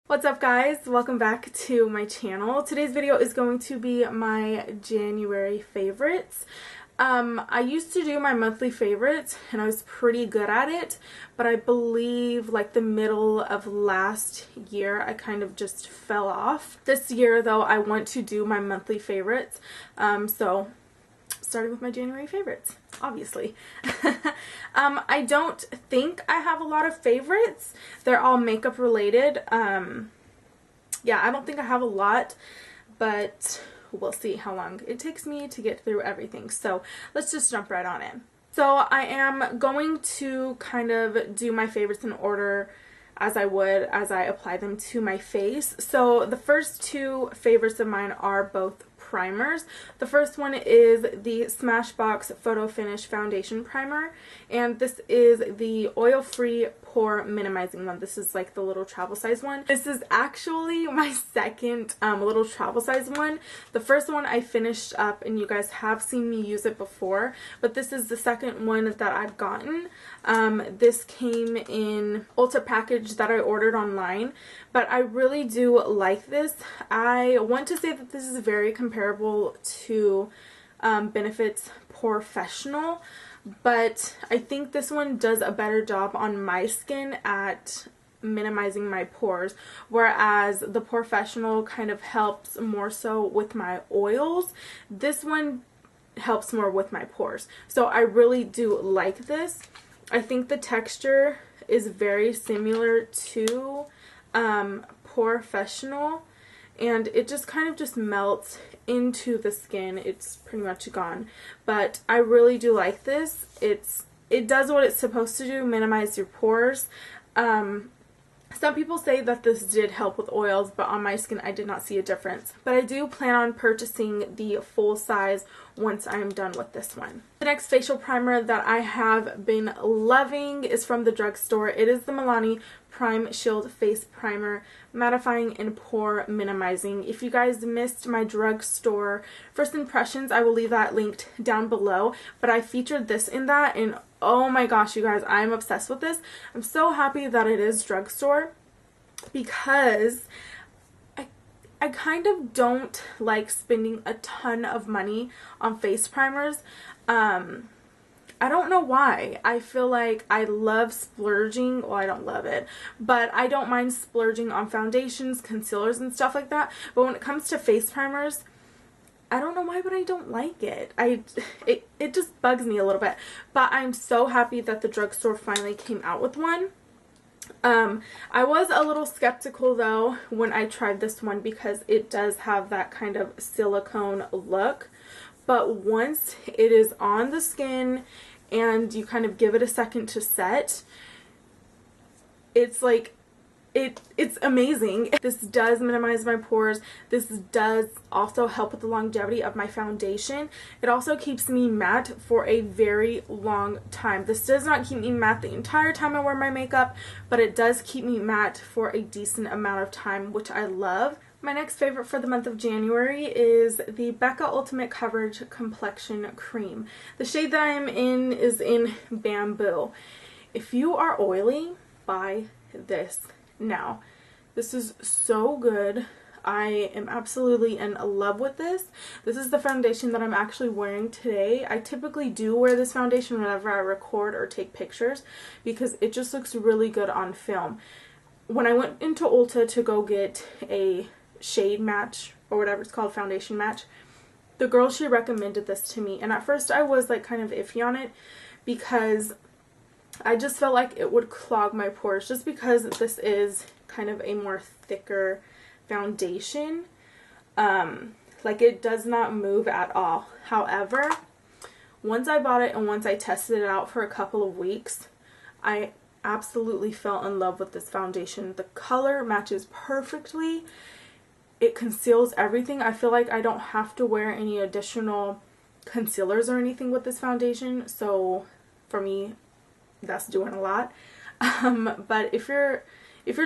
What's up guys? Welcome back to my channel. Today's video is going to be my January favorites. I used to do my monthly favorites and I was pretty good at it, but I believe like the middle of last year I kind of just fell off. This year though I want to do my monthly favorites, so starting with my January favorites, obviously. I don't think I have a lot of favorites. They're all makeup related. Yeah, I don't think I have a lot, but we'll see how long it takes me to get through everything. So let's just jump right on in. So I am going to kind of do my favorites in order as I would as I apply them to my face. So the first two favorites of mine are both primers. The first one is the Smashbox Photo Finish Foundation Primer, and this is the oil-free pore minimizing one. This is like the little travel size one. This is actually my second little travel size one. The first one I finished up and you guys have seen me use it before, but this is the second one that I've gotten. This came in Ulta package that I ordered online, but I really do like this. I want to say that this is very comparable to Benefit's Professional, but I think this one does a better job on my skin at minimizing my pores, whereas the Professional kind of helps more so with my oils. This one helps more with my pores, so I really do like this. I think the texture is very similar to Professional, and it just kind of just melts into the skin. It's pretty much gone, but I really do like this. It does what it's supposed to do, minimize your pores. Some people say that this did help with oils, but on my skin I did not see a difference. But I do plan on purchasing the full size once I am done with this one. The next facial primer that I have been loving is from the drugstore. It is the Milani Prime Shield Face Primer, Mattifying and Pore Minimizing. If you guys missed my drugstore first impressions, I will leave that linked down below. But I featured this in that, and oh my gosh, you guys, I'm obsessed with this. I'm so happy that it is drugstore because I kind of don't like spending a ton of money on face primers. I don't know why. I feel like I love splurging. Well, I don't love it, but I don't mind splurging on foundations, concealers, and stuff like that. But when it comes to face primers, I don't know why, but I don't like it. It just bugs me a little bit. But I'm so happy that the drugstore finally came out with one. I was a little skeptical though when I tried this one because it does have that kind of silicone look. But once it is on the skin and you kind of give it a second to set, it's like it's amazing. This does minimize my pores. This does also help with the longevity of my foundation. It also keeps me matte for a very long time. This does not keep me matte the entire time I wear my makeup, but it does keep me matte for a decent amount of time, which I love. My next favorite for the month of January is the Becca Ultimate Coverage Complexion Cream. The shade that I am in is in Bamboo. If you are oily, buy this now. This is so good. I am absolutely in love with this. This is the foundation that I'm actually wearing today. I typically do wear this foundation whenever I record or take pictures because it just looks really good on film. When I went into Ulta to go get a shade match or whatever it's called, foundation match, the girl, she recommended this to me, and at first I was like kind of iffy on it because I just felt like it would clog my pores just because this is kind of a more thicker foundation. Like it does not move at all. However, once I bought it and once I tested it out for a couple of weeks, I absolutely fell in love with this foundation. The color matches perfectly. It conceals everything. I feel like I don't have to wear any additional concealers or anything with this foundation, so for me that's doing a lot. But if you're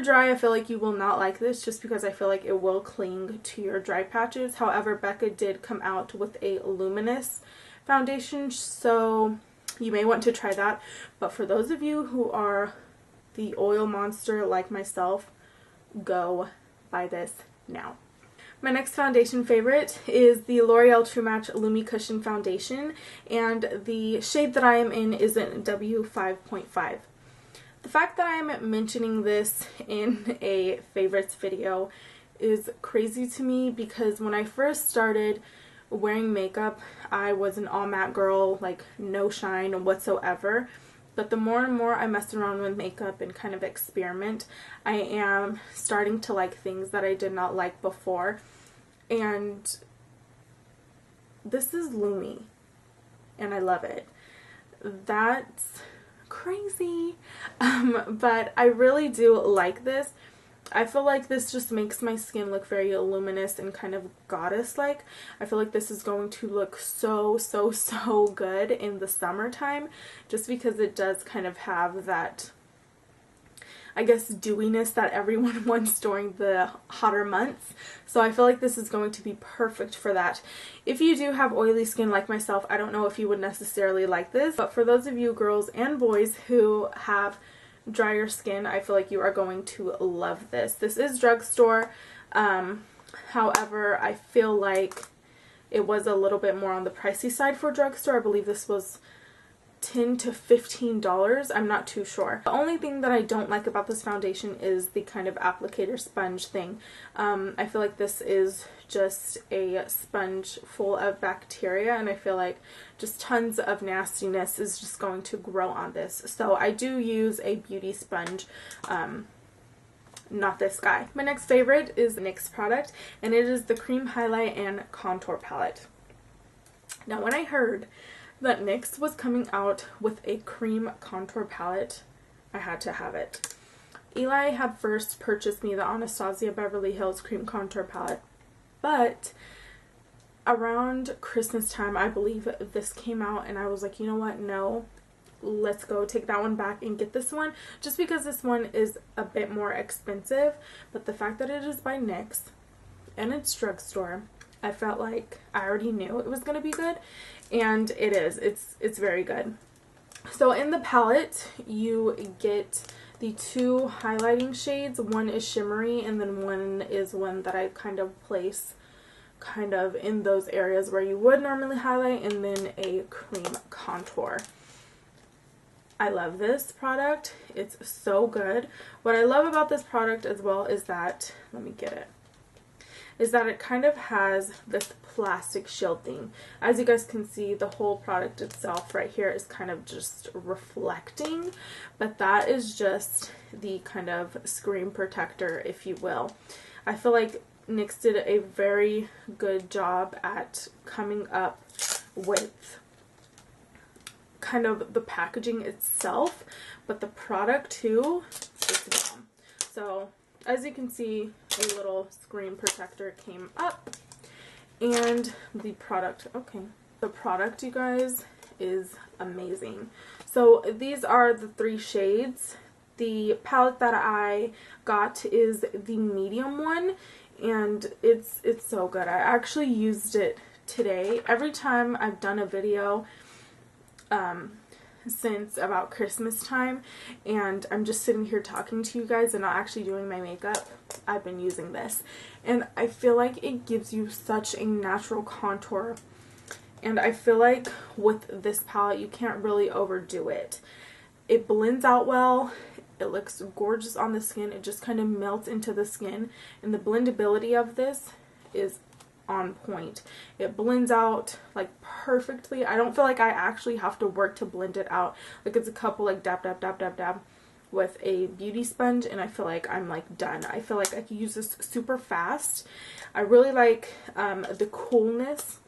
dry, I feel like you will not like this just because I feel like it will cling to your dry patches. However, Becca did come out with a luminous foundation, so you may want to try that. But for those of you who are the oil monster like myself, go buy this now. My next foundation favorite is the L'Oreal True Match Lumi Cushion Foundation, and the shade that I am in is in W5.5. The fact that I am mentioning this in a favorites video is crazy to me, because when I first started wearing makeup, I was an all matte girl, like no shine whatsoever. But the more and more I mess around with makeup and kind of experiment, I am starting to like things that I did not like before. And this is Lumi, and I love it. That's crazy. But I really do like this. I feel like this just makes my skin look very luminous and kind of goddess-like. I feel like this is going to look so, so, so good in the summertime, just because it does kind of have that, I guess, dewiness that everyone wants during the hotter months. So I feel like this is going to be perfect for that. If you do have oily skin like myself, I don't know if you would necessarily like this, but for those of you girls and boys who have drier skin, I feel like you are going to love this. This is drugstore. However, I feel like it was a little bit more on the pricey side for drugstore. I believe this was $10 to $15. I'm not too sure. The only thing that I don't like about this foundation is the kind of applicator sponge thing. I feel like this is just a sponge full of bacteria, and I feel like just tons of nastiness is just going to grow on this. So I do use a beauty sponge, not this guy. My next favorite is the NYX product, and it is the Cream Highlight and Contour Palette. Now, when I heard that NYX was coming out with a cream contour palette, I had to have it. Eli had first purchased me the Anastasia Beverly Hills cream contour palette, but around Christmas time, I believe, this came out, and I was like, you know what, no, let's go take that one back and get this one, just because this one is a bit more expensive. But the fact that it is by NYX and it's drugstore, I felt like I already knew it was going to be good, and it is. It's very good. So in the palette, you get the two highlighting shades. One is shimmery, and then one is one that I kind of place kind of in those areas where you would normally highlight, and then a cream contour. I love this product. It's so good. What I love about this product as well is that, let me get it, is that it kind of has this plastic shield thing. As you guys can see, the whole product itself right here is kind of just reflecting, but that is just the kind of screen protector, if you will. I feel like NYX did a very good job at coming up with kind of the packaging itself, but the product too is bomb. So as you can see, a little screen protector came up, and the product, the product, you guys, is amazing. So these are the three shades. The palette that I got is the medium one, and it's so good. I actually used it today. Every time I've done a video since about Christmas time, and I'm just sitting here talking to you guys and not actually doing my makeup, I've been using this, and I feel like it gives you such a natural contour, and I feel like with this palette you can't really overdo it. It blends out well, it looks gorgeous on the skin, it just kind of melts into the skin, and the blendability of this is on point. It blends out like perfectly. I don't feel like I actually have to work to blend it out. Like, it's a couple like dab dab dab dab dab with a beauty sponge, and I feel like I'm like done. I feel like I can use this super fast. I really like the coolness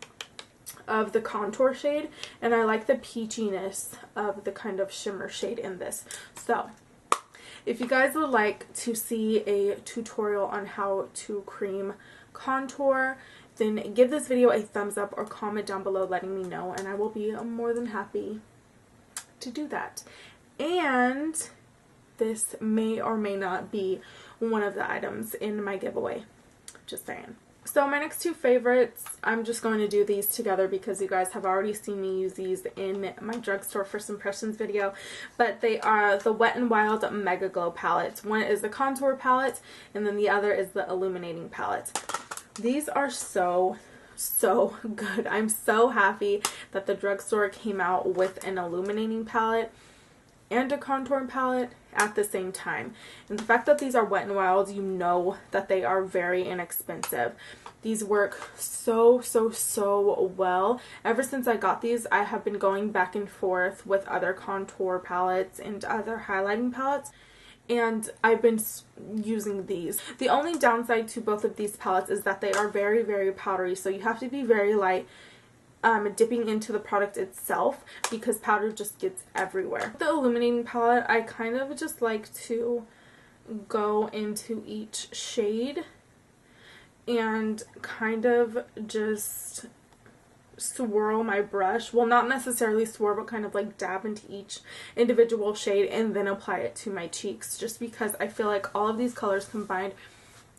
of the contour shade, and I like the peachiness of the kind of shimmer shade in this. So if you guys would like to see a tutorial on how to cream contour, then give this video a thumbs up or comment down below letting me know, and I will be more than happy to do that. And this may or may not be one of the items in my giveaway. Just saying. So my next two favorites, I'm just going to do these together because you guys have already seen me use these in my drugstore first impressions video. But they are the Wet n Wild Mega Glow palette. One is the contour palette and then the other is the illuminating palette. These are so good. I'm so happy that the drugstore came out with an illuminating palette and a contour palette at the same time. And the fact that these are Wet n Wild, you know that they are very inexpensive. These work so well. Ever since I got these, I have been going back and forth with other contour palettes and other highlighting palettes, and I've been using these. The only downside to both of these palettes is that they are very powdery, so you have to be very light dipping into the product itself because powder just gets everywhere. The illuminating palette, I kind of just like to go into each shade and kind of just swirl my brush. Well, not necessarily swirl, but kind of like dab into each individual shade and then apply it to my cheeks, just because I feel like all of these colors combined,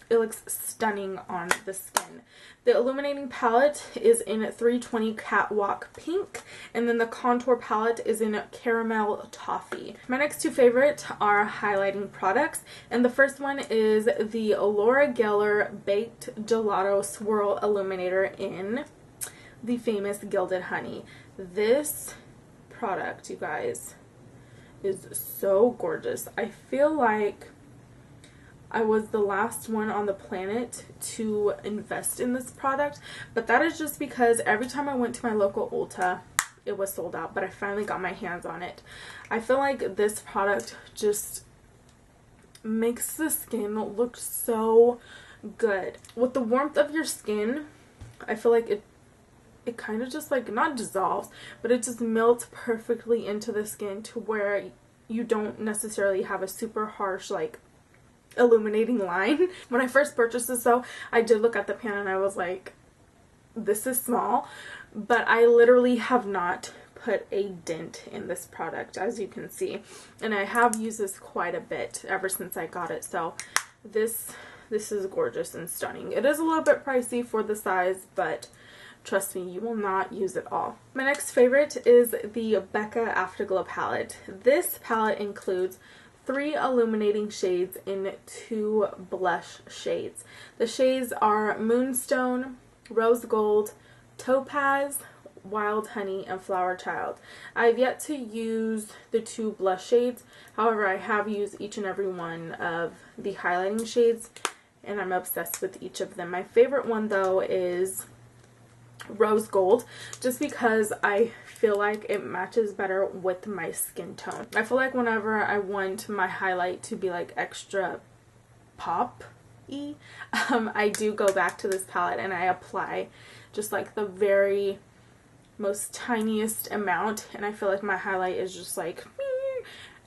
it looks stunning on the skin. The illuminating palette is in 320 Catwalk Pink, and then the contour palette is in Caramel Toffee. My next two favorite are highlighting products, and the first one is the Gellar Baked Gelato Swirl Illuminator in the famous Gilded Honey. This product, you guys, is so gorgeous. I feel like I was the last one on the planet to invest in this product, but that is just because every time I went to my local Ulta, it was sold out, but I finally got my hands on it. I feel like this product just makes the skin look so good. With the warmth of your skin, I feel like it kind of just like, not dissolves, but it just melts perfectly into the skin to where you don't necessarily have a super harsh like illuminating line. When I first purchased this though, I did look at the pan and I was like, this is small, but I literally have not put a dent in this product, as you can see, and I have used this quite a bit ever since I got it. So this is gorgeous and stunning. It is a little bit pricey for the size, but trust me, you will not use it all. My next favorite is the Becca Afterglow Palette. This palette includes 3 illuminating shades in 2 blush shades. The shades are Moonstone, Rose Gold, Topaz, Wild Honey, and Flower Child. I've yet to use the 2 blush shades. However, I have used each and every one of the highlighting shades, and I'm obsessed with each of them. My favorite one though is Rose Gold, just because I feel like it matches better with my skin tone. I feel like whenever I want my highlight to be like extra pop-y, I do go back to this palette and I apply just like the very most tiniest amount, and I feel like my highlight is just like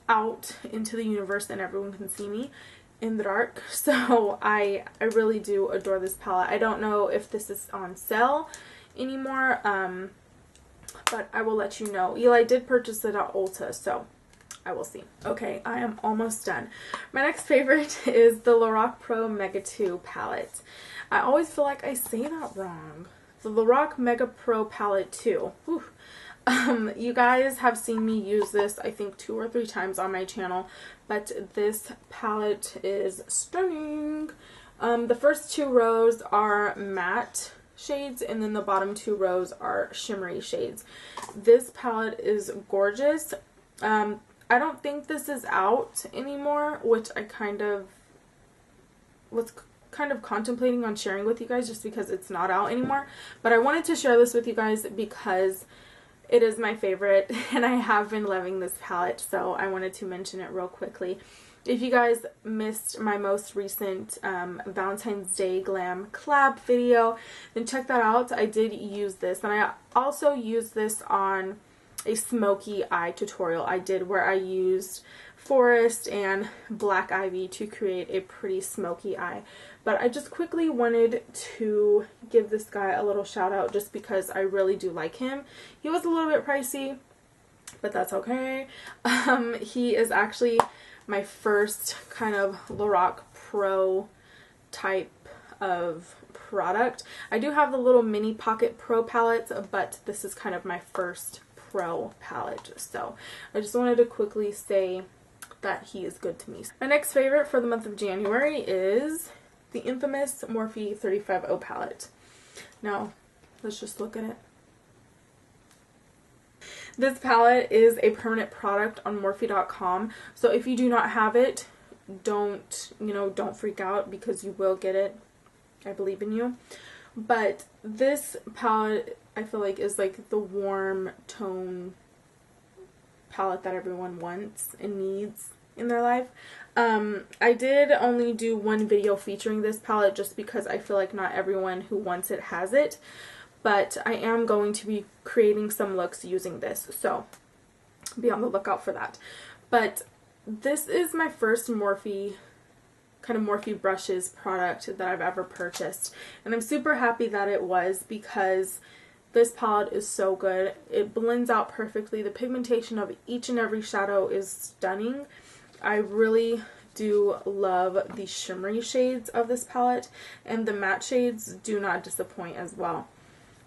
out into the universe and everyone can see me in the dark. So I really do adore this palette. I don't know if this is on sale anymore, but I will let you know. Eli did purchase it at Ulta, so I will see. Okay, I am almost done. My next favorite is the Lorac Pro Mega 2 palette. I always feel like I say that wrong. The Lorac Mega Pro Palette 2. Whew. You guys have seen me use this, I think, 2 or 3 times on my channel, but this palette is stunning. The first 2 rows are matte shades, and then the bottom 2 rows are shimmery shades. This palette is gorgeous. I don't think this is out anymore, which I was kind of contemplating on sharing with you guys just because it's not out anymore. But I wanted to share this with you guys because it is my favorite and I have been loving this palette, so I wanted to mention it real quickly. If you guys missed my most recent Valentine's Day Glam collab video, then check that out. I did use this, and I also used this on a smoky eye tutorial I did where I used Forest and Black Ivy to create a pretty smoky eye. But I just quickly wanted to give this guy a little shout out just because I really do like him. He was a little bit pricey, but that's okay. He is actually my first kind of Lorac Pro type of product. I do have the little mini pocket pro palettes, but this is kind of my first pro palette, so I just wanted to quickly say that he is good to me. My next favorite for the month of January is the infamous Morphe 350 palette. Now, let's just look at it. This palette is a permanent product on Morphe.com, so if you do not have it, don't freak out, because you will get it. I believe in you. But this palette, I feel like, is like the warm tone palette that everyone wants and needs in their life. I did only do one video featuring this palette just because I feel like not everyone who wants it has it. But I am going to be creating some looks using this, so be on the lookout for that. But this is my first Morphe brushes product that I've ever purchased, and I'm super happy that it was, because this palette is so good. It blends out perfectly. The pigmentation of each and every shadow is stunning. I really do love the shimmery shades of this palette, and the matte shades do not disappoint as well.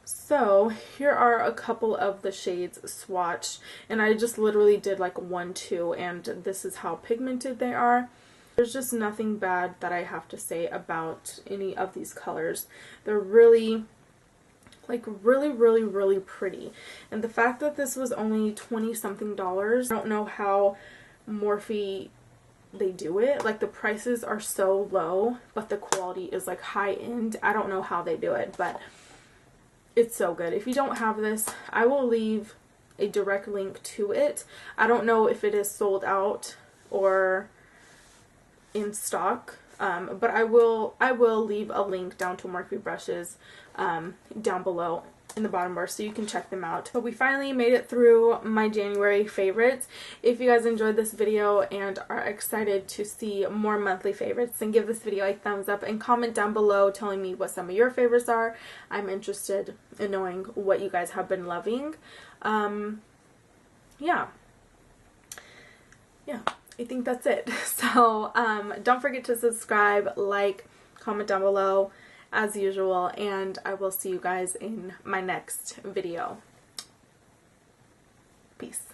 So here are a couple of the shades swatched, and I just literally did like 1, 2, and this is how pigmented they are. There's just nothing bad that I have to say about any of these colors. They're really, like, really pretty. And the fact that this was only $20-something, I don't know how Morphe they do it. Like, the prices are so low, but the quality is like high end. I don't know how they do it, but it's so good. If you don't have this, I will leave a direct link to it. I don't know if it is sold out or in stock, but I will leave a link down to Morphe brushes down below in the bottom bar, so you can check them out. But we finally made it through my January favorites. If you guys enjoyed this video and are excited to see more monthly favorites, then give this video a thumbs up and comment down below telling me what some of your favorites are. I'm interested in knowing what you guys have been loving. Yeah, I think that's it. So don't forget to subscribe, like, comment down below as usual, and I will see you guys in my next video. Peace.